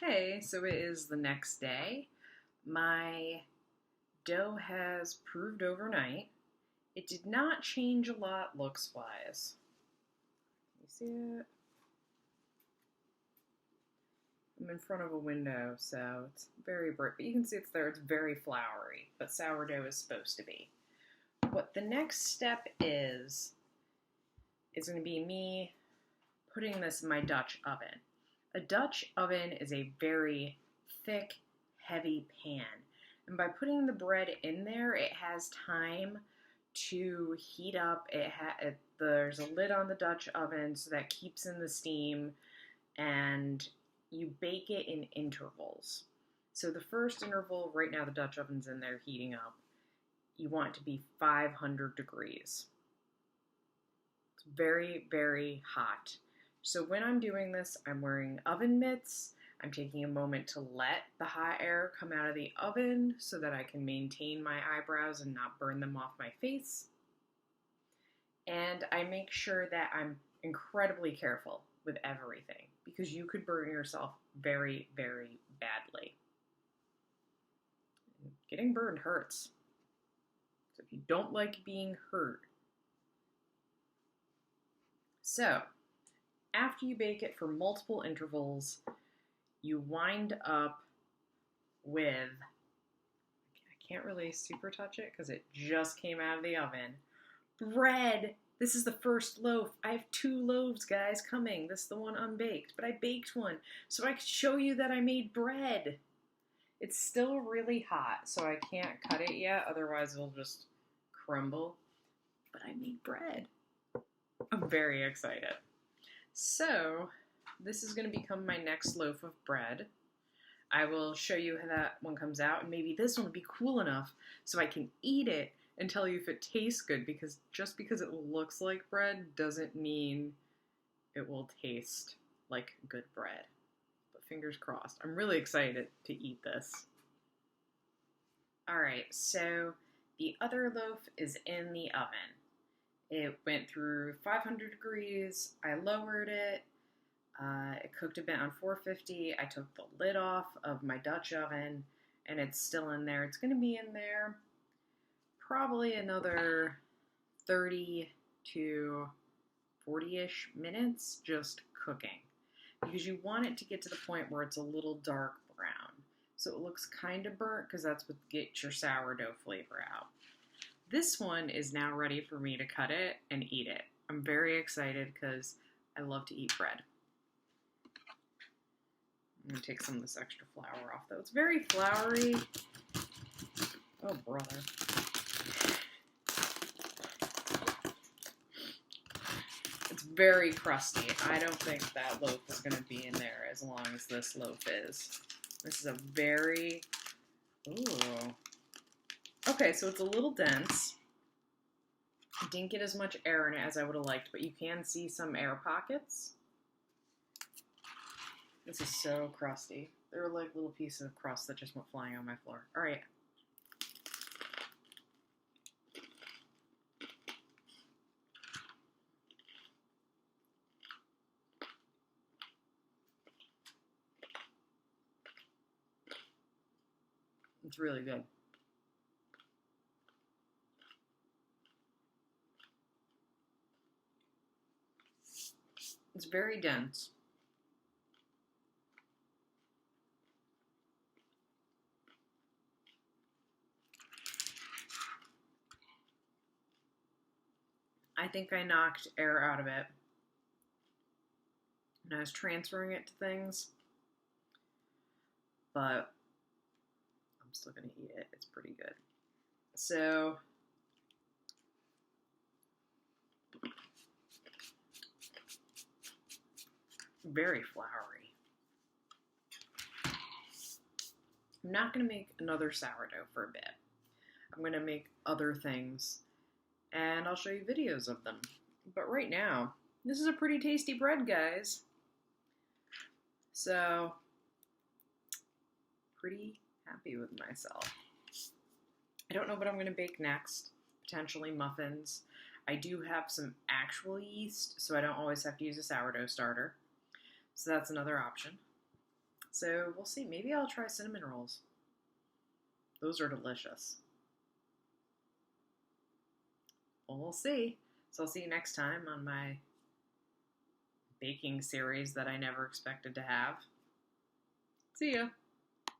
Hey, so it is the next day. My dough has proved overnight. It did not change a lot looks-wise. Can you see it? I'm in front of a window, so it's very bright, but you can see it's there. It's very floury, but sourdough is supposed to be. What the next step is going to be me putting this in my Dutch oven. A Dutch oven is a very thick, heavy pan. And by putting the bread in there, it has time to heat up. There's a lid on the Dutch oven so that keeps in the steam, and you bake it in intervals. So the first interval, right now the Dutch oven's in there heating up, you want it to be 500 degrees. It's very, very hot. So when I'm doing this, I'm wearing oven mitts. I'm taking a moment to let the hot air come out of the oven so that I can maintain my eyebrows and not burn them off my face. And I make sure that I'm incredibly careful with everything because you could burn yourself very, very badly. Getting burned hurts. So if you don't like being hurt. So after you bake it for multiple intervals, you wind up with, I can't really super touch it because it just came out of the oven, bread. This is the first loaf. I have 2 loaves, guys, coming. This is the one unbaked, but I baked one so I could show you that I made bread. It's still really hot, so I can't cut it yet, otherwise it'll just crumble. But I made bread. I'm very excited. So this is going to become my next loaf of bread. I will show you how that one comes out, and maybe this one will be cool enough so I can eat it and tell you if it tastes good, because just because it looks like bread doesn't mean it will taste like good bread. But fingers crossed. I'm really excited to eat this. Alright, so the other loaf is in the oven. It went through 500 degrees. I lowered it. It cooked a bit on 450. I took the lid off of my Dutch oven, and it's still in there. It's going to be in there probably another 30 to 40-ish minutes just cooking, because you want it to get to the point where it's a little dark brown. So it looks kind of burnt because that's what gets your sourdough flavor out. This one is now ready for me to cut it and eat it. I'm very excited because I love to eat bread. I'm going to take some of this extra flour off, though. It's very floury. Oh, brother. It's very crusty. I don't think that loaf is going to be in there as long as this loaf is. This is a very... Ooh. Okay, so it's a little dense. I didn't get as much air in it as I would have liked, but you can see some air pockets. This is so crusty. There were like little pieces of crust that just went flying on my floor. All right. It's really good. It's very dense. I think I knocked air out of it and I was transferring it to things, but I'm still going to eat it. It's pretty good. So very floury. I'm not going to make another sourdough for a bit. I'm going to make other things, and I'll show you videos of them. But right now, this is a pretty tasty bread, guys. So, pretty happy with myself. I don't know what I'm going to bake next. Potentially muffins. I do have some actual yeast, so I don't always have to use a sourdough starter. So that's another option. So we'll see. Maybe I'll try cinnamon rolls. Those are delicious. Well, we'll see. So I'll see you next time on my baking series that I never expected to have. See ya.